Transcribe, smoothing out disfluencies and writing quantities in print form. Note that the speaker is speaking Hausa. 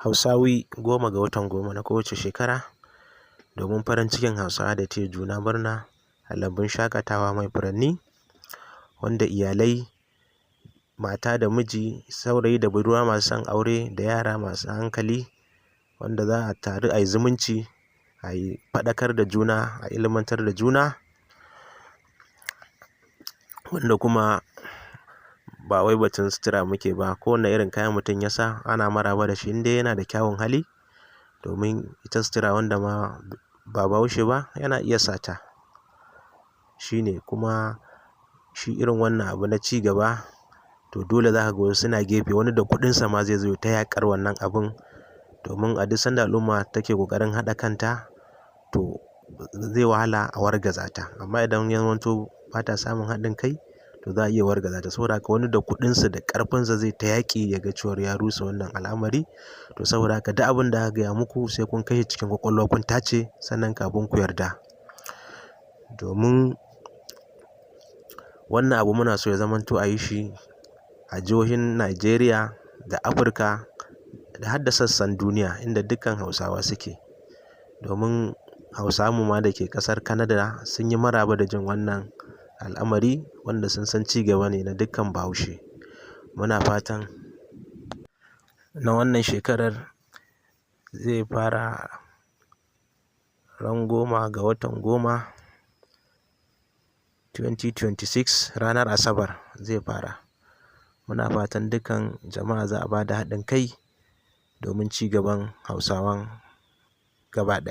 Hausawi 10 ga watan 10 na kowace shekara domin farin cikin Hausawa da taya juna murna a lambun shaƙatawa mai furanni, wanda iyalai, mata da miji, saurayi da budurwa masu son aure da yara masu hankali, wanda za a taru a yi zumunci, a yi faɗakar da juna, a ilmantar da juna, wanda kuma ba wai batun sutura muke ba, kowane irin kaya mutum ya sa ana maraba da shi in dai yana da kyawun hali, domin ita sutura wanda ma ba Bahaushe ba yana iya sata. Shi ne kuma shi irin wannan abu na ci gaba, to dole za ka ga wasu suna gefe, wani da kuɗinsa ma zai zo ya ta yaƙar wannan abun, domin a duk sanda al'umma take ƙoƙarin haɗa kanta, to zai wahala a wargaza ta. Amma idan ya zamanto ba ta samun haɗin kai, to za a iya wargaza ta. Saboda haka wani da kuɗinsa da ƙarfinsa zai ta yaƙi ya ga cewar ya rusa wannan al'amari. To saboda haka duk abin da aka gaya muku sai kun kai shi cikin ƙwaƙwalwa kun tace sannan kafin ku yarda. Domin wannan abu muna so ya zamanto a yi shi a jihohin Najeriya da Afirka da har da sassan duniya inda dukkan Hausawa suke. Domin Hausawanmu ma da ke ƙasar Canada sun yi maraba da jin wannan al'amari, wanda sun san ci gaba ne na dukkan Bahaushe. Muna fatan na wannan shekarar zai fara ran 10 ga watan 10, 2026, ranar Asabar zai fara. Muna fatan dukkan jama'a za a ba da haɗin kai domin ci gaban Hausawan gaba ɗaya.